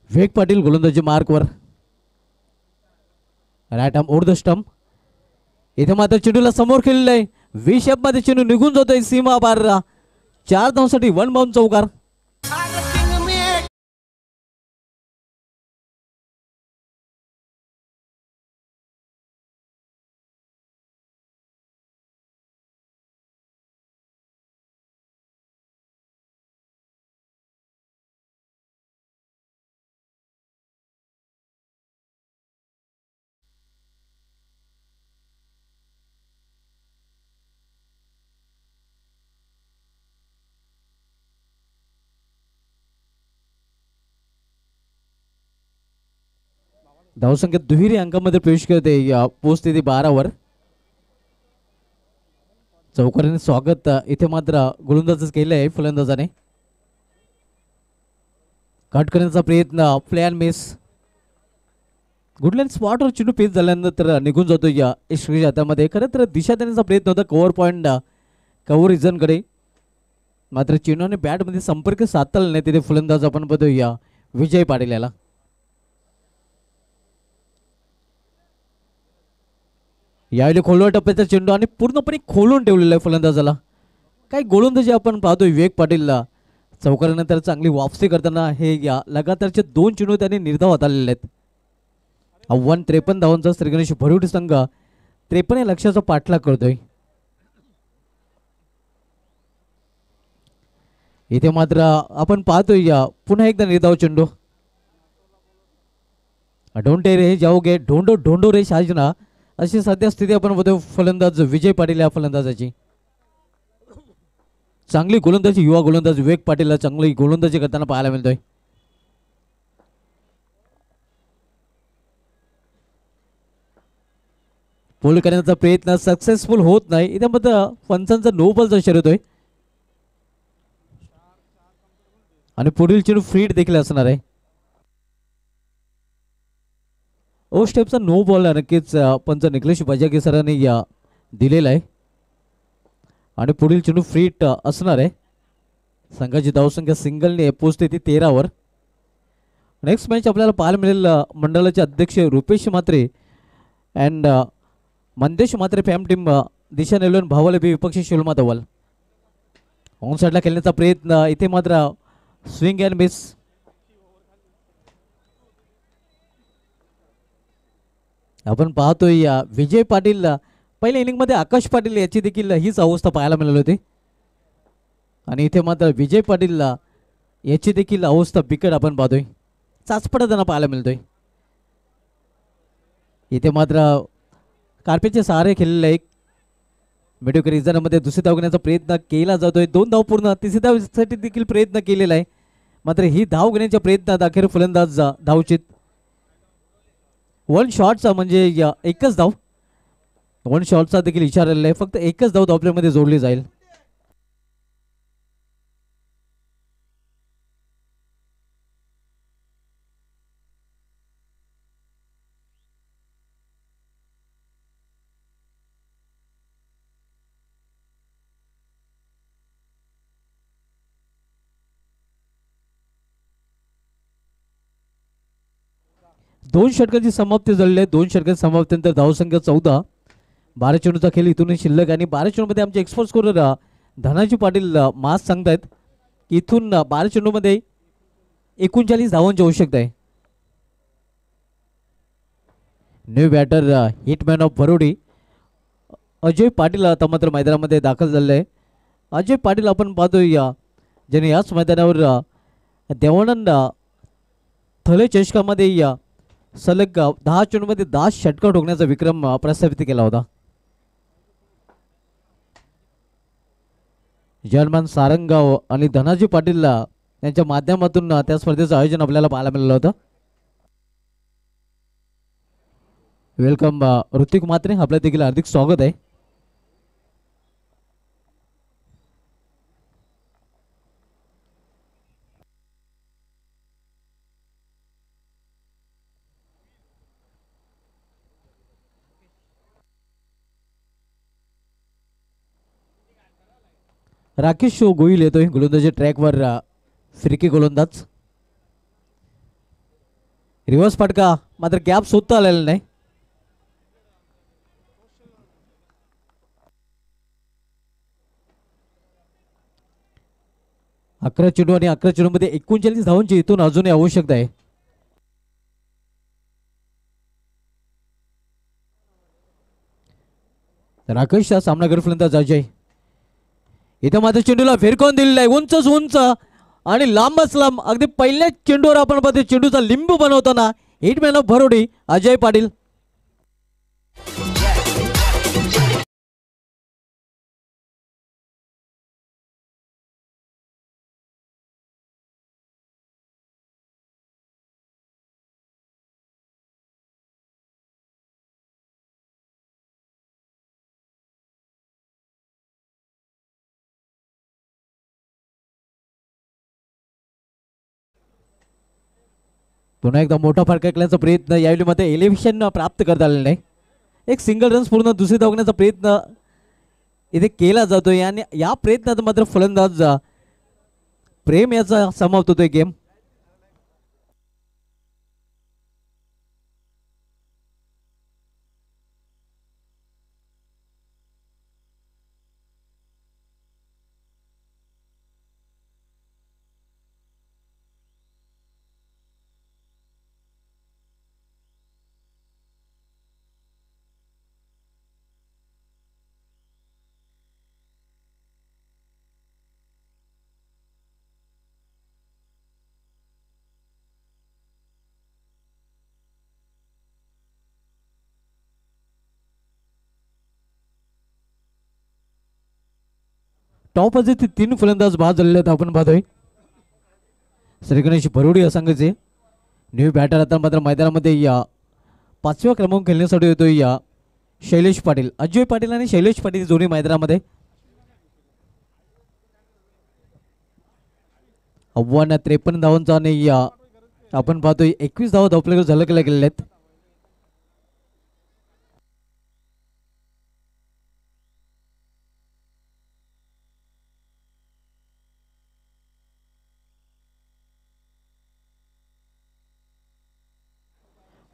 विवेक पाटील गोलंदाजी मार्कवर, right arm over the stump. इथे मात्र चेंडूला समोर खेळलेलं आहे. व्ही शेप मध्ये चेंडू निघून जातोय सीमा बार. 4 धावांसाठी 1 बाउंड चौकार. धावसंख्या दुहेरी अंकामध्ये प्रवेश करते. पोहोचते ती 12 चौकाराने स्वागत इथे मात्र गोलंदाजच केलं आहे फलंदाजाने. कट करण्याचा प्रयत्न, प्लॅन मिस. गुडलँड स्पॉटवर चेंडू पेच झाल्यानंतर निघून जातो या यशस्वी हातामध्ये. खरं तर दिशा देण्याचा प्रयत्न होता कव्हर पॉईंट कव्हर रिझनकडे, मात्र चेंडूने बॅटमध्ये संपर्क साधला नाही. तिथे फलंदाज आपण बघतो या विजय पाटील याला. यावेळी खोलवा टप्प्याचा चेंडू आणि पूर्णपणे खोलून ठेवलेला आहे फलंदाजाला. काही गोलंदाजी आपण पाहतोय विवेक पाटीलला चौकारानंतर चांगली वापसी करताना हे या लगातारचे 2 चेंडू त्यांनी निर्धावात आलेले आहेत. आव्हान 53 धावांचा श्रीगणेश भरुडी संघ 53 या लक्ष्याचा पाठलाग करतोय. इथे मात्र आपण पाहतोय या पुन्हा एकदा निर्धाव चेंडू. ढोंडे रे जाओगे ढोंडो ढोंडो रे शाजना, अशी सध्या स्थिती आपण बघतोय फलंदाज विजय पाटील या फलंदाजाची. चांगली गोलंदाजी युवा गोलंदाज विवेक पाटीलला चांगली गोलंदाजी करताना पाहायला मिळतोय. पूल करण्याचा प्रयत्न सक्सेसफुल होत नाही. इथे मात्र पंचांचा नो बॉलचा इशारा होतोय आणि पुढील चेंडू फ्रीड देखील असणार आहे. ओ स्टेपचा नो बॉल नक्कीच पंच निकलेश बजागे सरांनी दिलेला आहे आणि पुढील चेंडू फ्रीट असणार आहे. संघाची धावसंख्या सिंगलने पोहोचते ती 13 वर. नेक्स्ट मॅच आपल्याला पाहायला मिळेल मंडळाचे अध्यक्ष Rupesh Mhatre and Mandesh Mhatre fam team Disha नेलवन भावले बी विपक्षी शिलमा धवल. ऑन साईडला खेळण्याचा प्रयत्न, इथे मात्र स्विंग अँड मिस. आपण पाहतोय विजय पाटील पहिल्या इनिंगमध्ये आकाश पाटील याची देखील हीच अवस्था पाहायला मिळाली होती आणि इथे मात्र विजय पाटील याची देखील अवस्था बिकट आपण पाहतोय. चाचपडा त्यांना पाहायला मिळतोय. इथे मात्र कार्पेटचे सहारे खेळलेले एक मेडिकल रिझनमध्ये दुसरी धाव घेण्याचा प्रयत्न केला जातोय. 2 धाव पूर्ण, तिसरी धावसाठी देखील प्रयत्न केलेला आहे. मात्र ही धाव घेण्याच्या प्रयत्नात अखेर फलंदाज धावचित. 1 शॉटचा म्हणजे एकच धाव, 1 शॉटचा देखील इशारा आहे. फक्त एकच धाव धावप्लेमध्ये जोडली जाईल. दोन षटकांची समाप्ती झालेली आहे. 2 षटकांची समाप्तीनंतर धावसंख्या 14. 12 चेंडूचा खेळ इथून शिल्लक आणि 12 चेंडूमध्ये आमचे एक्सपर्ट स्कोरर धनाजी पाटील मास सांगतायत की इथून 12 चेंडूमध्ये 39 धावांची आवश्यकता आहे. New batter hitman of Bharodi Ajay Patil आता मात्र मैदानामध्ये दाखल झालेले आहे. अजय पाटील आपण पाहतोय ज्याने याच मैदानावर देवानंद थले चषकामध्ये सलग 10 चेंडूमध्ये 10 षटका ठोकण्याचा विक्रम प्रस्थापित केला होता. जर्मन सारंगाव आणि धनाजी पाटील यांच्या माध्यमातून त्या स्पर्धेचं आयोजन आपल्याला पाहायला मिळालं होतं. वेलकम ऋतिक म्हात्रे, आपलं देखील हार्दिक स्वागत आहे. राकेश गोईल येतोय गोलंदाजी ट्रॅकवर. फिरकी गोलंदाज रिव्हर्स फटका, मात्र गॅप शोधता आलेला नाही. अकरा चेंडू आणि 11 चेंडूमध्ये 39 धावांची इथून अजूनही आवश्यकता आहे. राकेशचा सामना करत फलंदाज अजय. इथं मात्र चेंडूला फिरकावून दिलेला आहे, उंचच उंच आणि लांबच लांब. अगदी पहिल्याच चेंडूवर आपण पाहतो चेंडूचा लिंबू बनवताना हिटमॅन ऑफ भरोडी अजय पाटील. पुन्हा एकदा मोठा फरक ऐकण्याचा प्रयत्न, यावेळी मध्ये एलिव्हेशन प्राप्त करता आलेलं नाही. एक सिंगल रन्स पूर्ण दुसरी धावण्याचा प्रयत्न इथे केला जातोय आणि या प्रयत्नात मात्र फलंदाज प्रेम याचा समाप्त होतोय गेम. टॉप असे ते 3 फलंदाज बाद झालेले आहेत. आपण पाहतोय श्री गणेश भरोडी या संघाचे न्यू बॅटर आता मात्र मैदानामध्ये या 5व्या क्रमांक खेळण्यासाठी येतोय या शैलेश पाटील. अजय पाटील आणि शैलेश पाटील जोडी मैदानामध्ये. आव्हान 53 धावांचा आणि या आपण पाहतोय 21 धावा धावपल्याकडे झलकल्या गेलेल्या आहेत.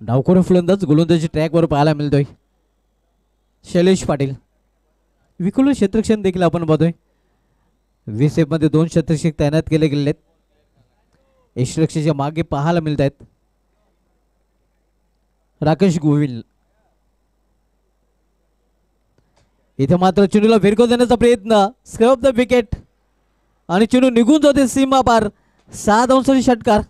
डावखोर फलंदाज गोलंदाजी ट्रॅकवर पाहायला मिळतोय शैलेश पाटील. विकुल क्षेत्ररक्षण देखील आपण पाहतोय 20 मध्ये 2 क्षेत्ररक्षक तैनात केले गेले आहेत. यशरक्षाच्या मागे पाहायला मिळत आहेत राकेश गोविल. इथे मात्र चेंडूला भिरको देण्याचा प्रयत्न, स्क्रब द विकेट आणि चेंडू निघून जाते सीमा पार. 6 धावांसाठी षटकार.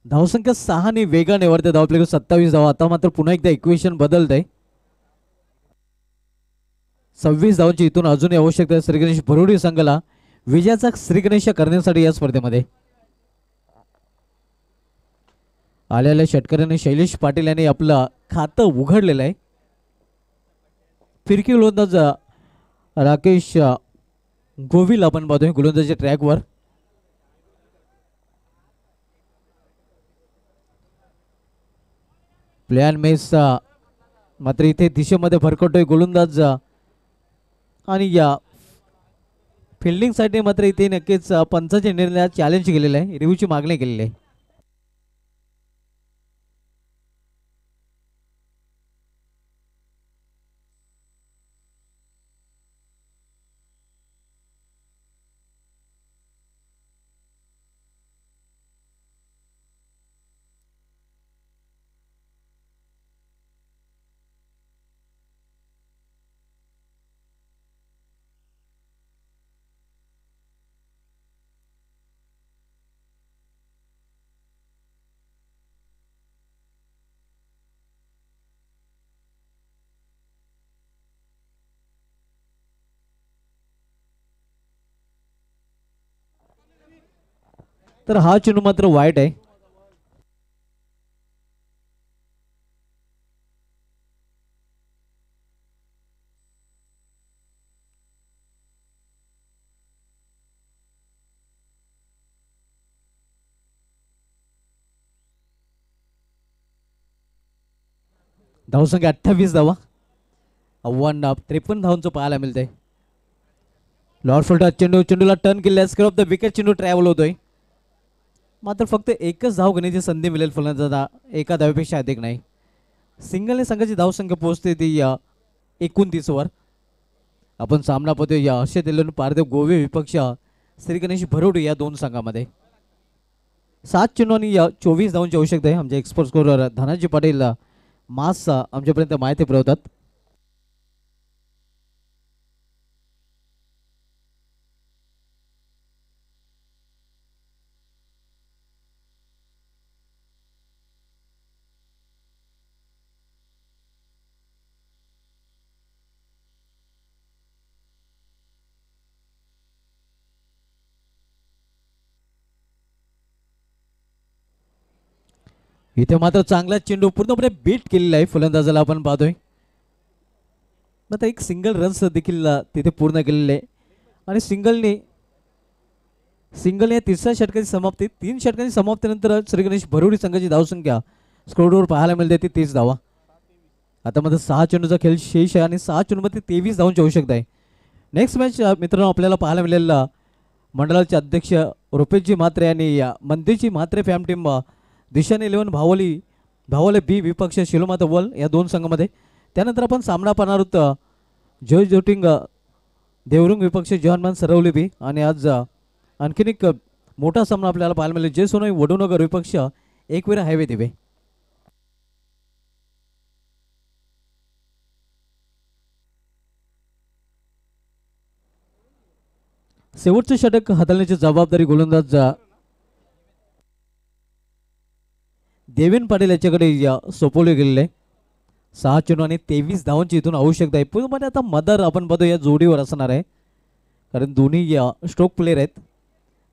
धावसंख्या 6 ने वेगाने वरते धावपले 27 धावा. आता मात्र पुन्हा एकदा इक्वेशन बदलत आहे. 26 धावांची इथून अजूनही आवश्यकता आहे श्री गणेश भरोडी संघाला विजयाचा श्रीगणेश करण्यासाठी या स्पर्धेमध्ये. आलेल्या षटकाराने शैलेश पाटील यांनी आपलं खातं उघडलेलं आहे. फिरकी गोलंदाज राकेश गोविल आपण पाहतोय गोलंदाजी ट्रॅकवर. प्लेन मेस मात्र इथे दिशेमध्ये भरकटतोय गोलंदाज आणि या फिल्डिंगसाठी मात्र इथे नक्कीच पंचाच्या निर्णयात चॅलेंज केलेलं आहे, रिव्ह्यूची मागणी केलेली आहे. तर हा चेंडू मात्र वाईट आहे. धावसंख्या 28 धावा. आव्हान 53 धावांचं पाहायला मिळतंय. लॉर्डफोल्डा चेंडूला टर्न केल्यास स्क्रब द विकेट. चेंडू ट्रॅव्हल होतोय मात्र फक्त एकच धाव घेण्याची संधी मिळेल फलंदाजाला, एका धावेपेक्षा अधिक नाही. सिंगलने संघाची धावसंख्या पोहोचते ती 29 वर. आपण सामना पाहतोय या हर्षद एल्लोन पारदेव गोवे विपक्ष श्री गणेश भरोडी या दोन संघामध्ये. 7 चेंडू आणि 24 धावांची आवश्यकता आहे. आमचे एक्सपर्ट स्कोरर धनाजी पाटील मास आमच्यापर्यंत माहिती पुरवतात. इथे मात्र चांगला चेंडू पूर्णपणे बीट केलेला आहे फलंदाजाला आपण पाहतोय. आता एक सिंगल रन्स देखील तिथे पूर्ण केलेले आहे आणि सिंगलने तिसऱ्या षटकाची समाप्ती, 3 षटकांची समाप्तीनंतर श्री गणेश भरोडी संघाची धावसंख्या स्कोरवर पाहायला मिळते ती 30 धावा. आता मात्र 6 चेंडूचा खेळ शेष आहे आणि 6 चेंडूमध्ये 23 धावांची आवश्यकता आहे. नेक्स्ट मॅच मित्रांनो आपल्याला पाहायला मिळेल मंडळाचे अध्यक्ष रुपेशजी म्हात्रे आणि मंदिरजी म्हात्रे फॅम टीम दिशाने 11 भावले बी विपक्ष शिलोमाता वल या दोन संघामध्ये. त्यानंतर आपण सामना पाहणार आहोत जय जोटिंग देवरुंग विपक्ष जहानमान सरवली बी. आणि आज आणखीन एक मोठा सामना आपल्याला पाहायला मिळेल जय सोनई वडोनगर विपक्ष एकवीरा हायवे दिवे. शेवटचे षटक हाताळण्याची जबाबदारी गोलंदाज देवेन पाटील याच्याकडे सोपवले गेलेले आहे. 6 चेंडू आणि 23 धावांची इथून आवश्यकता आहे. पूर्णपणे आता मदर आपण बघतो या जोडीवर असणार आहे, कारण दोन्ही स्ट्रोक प्लेयर आहेत.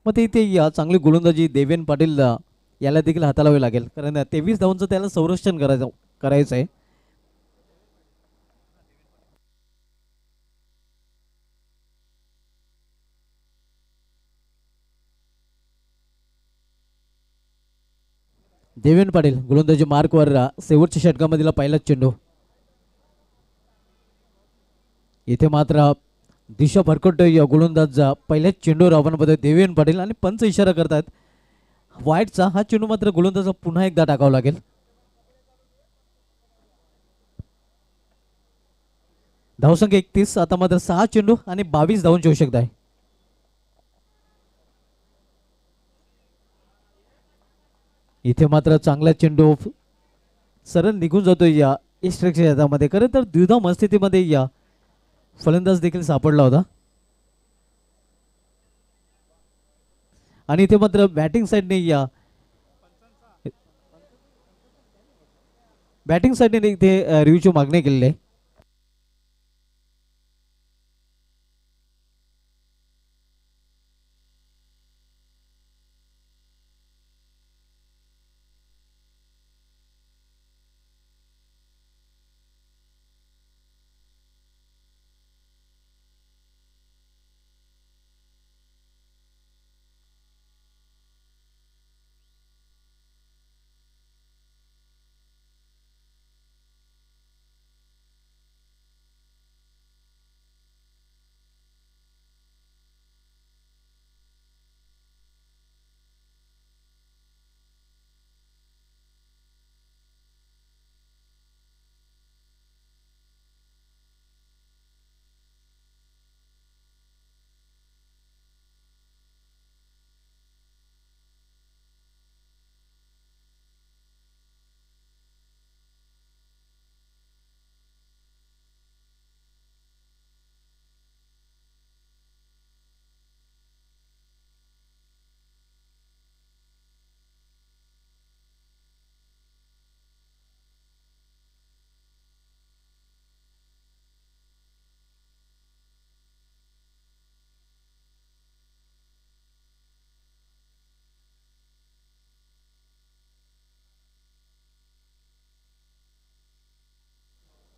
मग ते इथे चांगली गोलंदाजी देवेन पाटील याला देखील हाताळावी लागेल, कारण 23 धावांचं त्याला संरक्षण करायचं आहे. देवेन पाटील गोलंदाजी मार्कवर शेवटच्या षटकामधील पहिला चेंडू. इथे मात्र दिशा भरकटतोय गोलंदाज पहिल्याच चेंडूवर आपण बघतोय देवेन पाटील आणि पंच इशारा करतात वाईटचा. हा चेंडू मात्र गोलंदाज पुन्हा एकदा टाकावा लागेल. धावसंख्या 31. आता मात्र 6 चेंडू आणि 22 धावांची आवश्यकता आहे. इथे मात्र चांगला चेंडू सरळ निघून जातोय या इस्ट्रेक्सच्या हातामध्ये. खरं तर द्विधा मनस्थितीमध्ये या फलंदाज देखील सापडला होता. आणि इथे मात्र बॅटिंग साईडने इथे रिव्ह्यूची मागणी केलेली आहे.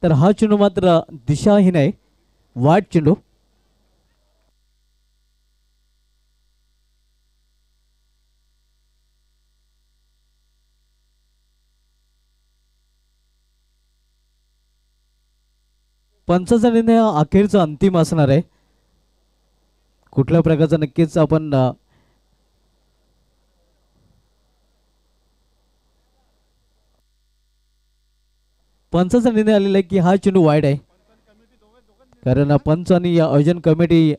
तर हा चेंडू मात्र दिशाहीन आहे, वाईट चेंडू. पंचाचा निर्णय अखेरचा अंतिम असणार आहे. कुठल्या प्रकारचा नक्कीच आपण पंचाचा निर्णय आलेला आहे की हा चेंडू वाईड आहे, कारण पंच आणि आयोजन कमिटी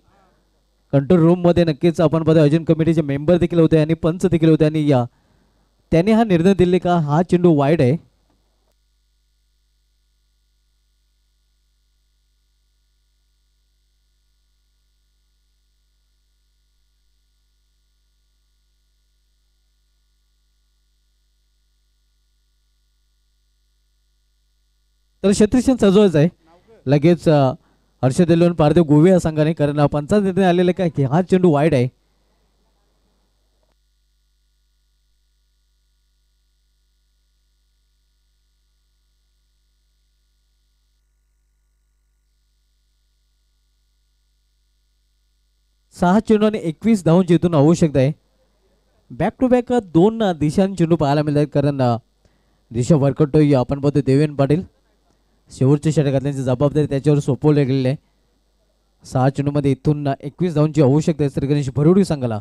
कंट्रोल रूम मध्ये नक्कीच आपण बघा आयोजन कमिटीचे मेंबर देखील होते आणि पंच देखील होते आणि त्यांनी हा निर्णय दिले का हा चेंडू वाईड आहे. तर क्षेत्रक्षण सजवायचं आहे लगेच हर्षद एलवन पारदेव गोवे या संघाने, कारण पंचाचा निर्णय आलेला काय की हा चेंडू वाईड आहे. सहा चेंडू आणि 21 धावांची इथून आवश्यकता आहे. बॅक टू बॅक 2 दिशांनी चेंडू पाहायला मिळतात, कारण दिशा भरकटतोय आपण बघतो देवेन पाटील. शेवटच्या षटकातल्याची जबाबदारी त्याच्यावर सोपवली गेलेली आहे. 6 चेंडूमध्ये इथून 21 धावांची आवश्यकता आहे श्रीगणेश भरोडी संघाला.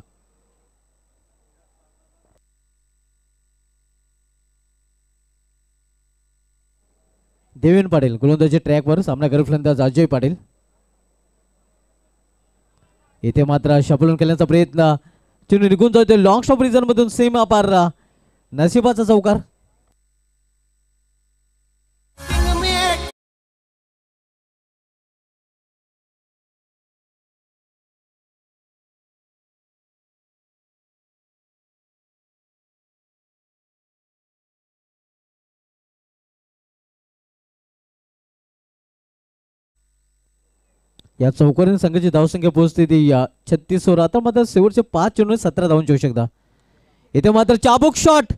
देवेन पाटील गोलंदाजी ट्रॅकवर, सामना करत फलंदाज अजय पाटील. इथे मात्र शपलून केल्याचा प्रयत्न, चेंडू निघून जातो लॉंग स्टॉप रिझन मधून सीमा पार, नशिबाचा चौकार. या चौकारीने संघाची धावसंख्या पोहोचते ती या 36 वर. आता मात्र शेवटचे 5 चेंडू 17 धावून येऊ शकता. इथे मात्र चाबूक शॉट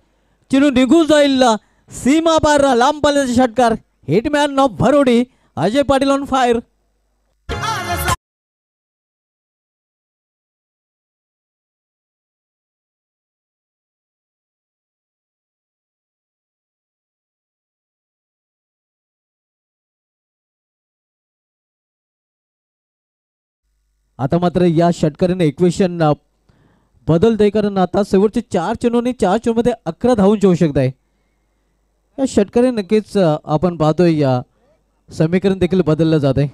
चेंडू निघून जाईल सीमा पार लांब पल्ल्याचा षटकार. Hitman of Bharodi Ajay Patil on fire. आता मात्र या षटकाराने इक्वेशन बदलते, कारण आता शेवटचे 4 चेंडूने 4 चेंडूमध्ये 11 धावून येऊ शकत आहे. या षटकाराने नक्कीच आपण पाहतोय या समीकरण देखील बदललं जात आहे.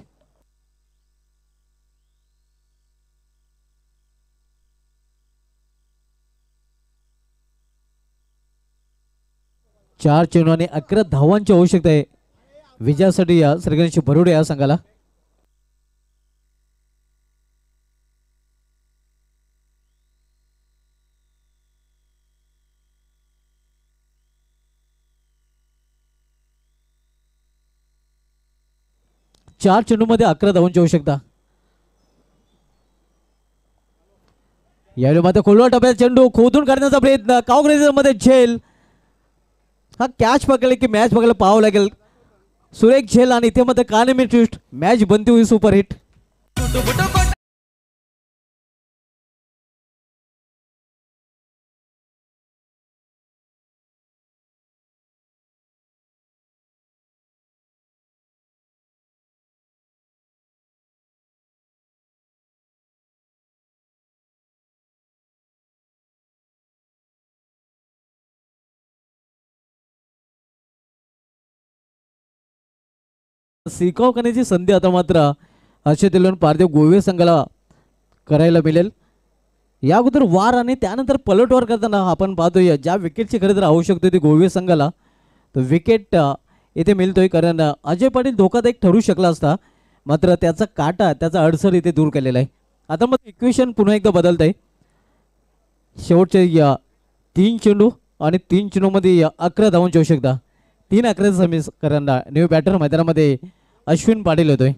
चार चेंडूने 11 धावांची आवश्यकता आहे विजयासाठी या श्रीगणेश भरोडे या संघाला. चार चेंडू मध्ये 11 धावांची आवश्यकता. यावेळी मात्र खोलवा टप्प्यात चेंडू खोदून काढण्याचा प्रयत्न. काँग्रेस मध्ये झेल. हा कॅच पकडले की मॅच बघायला पाहावं लागेल. सुरेख झेल आणि इथे मध्ये कानेमी ट्विस्ट. मॅच बनती हुई सुपरहिट. सिकाव करण्याची संधी आता मात्र हर्षद एलवन पारदेव गोवे संघाला करायला मिळेल. या अगोदर वार आणि त्यानंतर पलटवार करताना आपण पाहतोय ज्या विकेटची खरेदी आवश्यकता होती गोवे संघाला, तर विकेट इथे मिळतोय. कारण अजय पाटील धोकादायक ठरू शकला असता, मात्र त्याचा काटा त्याचा अडसर इथे दूर केलेला आहे. आता मग इक्वेशन पुन्हा एकदा बदलत आहे. शेवटचे 3 चेंडू आणि 3 चेंडूमध्ये 11 धावांची आवश्यकता. 3-11 समीकरण. न्यू बॅटर मैदानामध्ये अश्विन पाटील येतोय.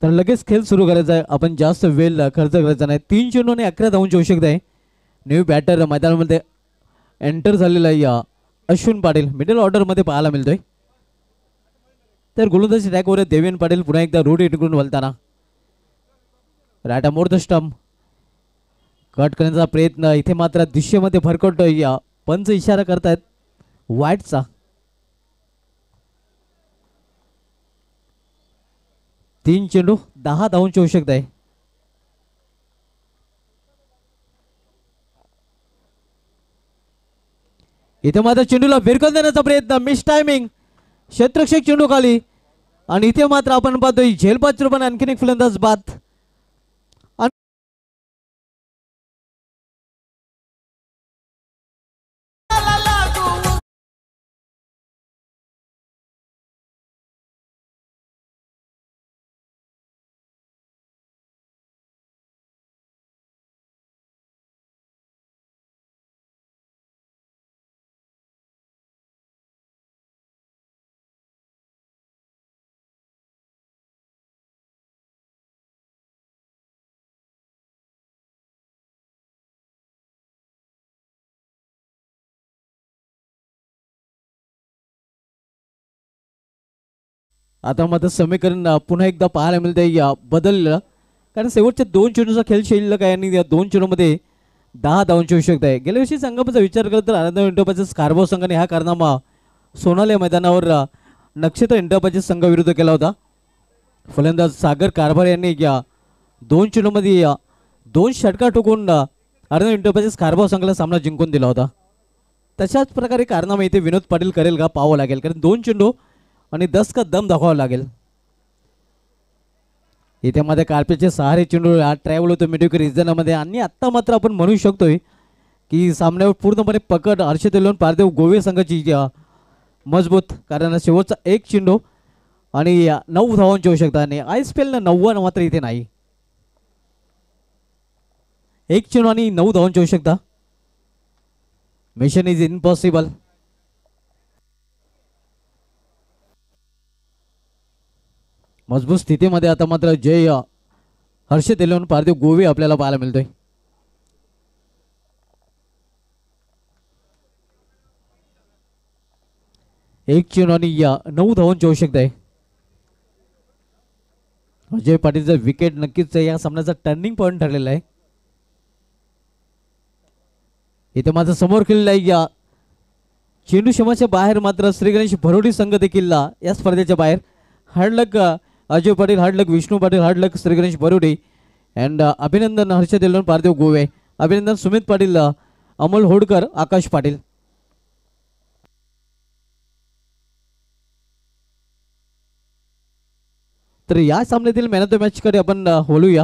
तर लगेच खेळ सुरू करायचा आहे. आपण जास्त वेळ खर्च करायचा नाही. 3 चेंडू आणि 11 धावांची आवश्यकता आहे. न्यू बॅटर मैदानामध्ये एंटर झालेला आहे अश्विन पाटील. मिडल ऑर्डर मध्ये पाहायला मिळतोय. तर गोलंदाजी ट्रॅकवर देवेन पाटील पुन्हा एकदा रोड इकडून वलताना. Right arm over the stump. Cut करण्याचा प्रयत्न. इथे मात्र दिशेमध्ये भरकटतोय. पंच इशारा करतायत वाईटचा. 3 चेंडू 10 धावांची आवश्यकता आहे. इथे मात्र चेंडूला भिरकून देण्याचा प्रयत्न. Miss timing. क्षेत्ररक्षक चेंडू खाली आणि इथे मात्र आपण पाहतोय झेलपाच रूपाने आणखीन एक फलंदाज बाद. आता मात्र समीकरण पुन्हा एकदा पाहायला मिळते बदललं. कारण शेवटच्या 2 चेंडूचा खेळ शिल्लक आहे आणि या 2 चेंडूमध्ये 10 धावांची आवश्यकता आहे. गेल्या वर्षी संघाचा विचार करत तर आनंद इंटरपाचे स्कार्बो संघाने हा कारनामा सोनाले मैदानावर नक्षत्र इंटरपाचे संघ विरुद्ध केला होता. फलंदाज सागर कारभार यांनी या 2 चेंडूमध्ये 2 षटकार ठोकून अर्णव इंटरप्राइजेस कारभार संघाला सामना जिंकून दिला होता. तशाच प्रकारे कारनामा इथे विनोद पाटील करेल का पाहावं लागेल, कारण 2 चेंडू आणि 10 का दम दाखवावा लागेल. इथे मध्ये कार्पेटचे 6 चेंडू ट्रॅव्हल होतो मिडविकेट रिजनमध्ये आणि आत्ता मात्र आपण म्हणू शकतोय की सामन्यावर पूर्णपणे पकड हर्षद एलवन पारदेव गोवे संघाची मजबूत, कारण शेवटचा 1 चेंडू आणि 9 धावांची आवश्यकता आणि ISPL 9 मात्र इथे नाही. 1 चेंडू आणि 9 धावांची आवश्यकता. Mission is impossible. मजबूत स्थितीमध्ये आता मात्र जय हर्षद एलवन पारदेव गोवे आपल्याला पाहायला मिळतोय. एक चेंडू आणि 9 धावांची आवश्यकता आहे. अजय पाटीलचा विकेट नक्कीच या सामन्याचा टर्निंग पॉइंट ठरलेला आहे. इथे माझा समोर केलेला आहे या चेंडू क्षमाच्या बाहेर मात्र श्री गणेश भरोडी संघ देखील या स्पर्धेच्या बाहेर. Hard luck Ajay Patil, hard luck Vishnu Patil, hard luck Shri Ganesh Bharodi and अभिनंदन हर्षद एलवन पारदेव गोवे, अभिनंदन सुमित पाटील, अमोल होडकर, आकाश पाटील. तर या सामन्यातील मॅन ऑफ द मॅच कडे आपण बोलूया.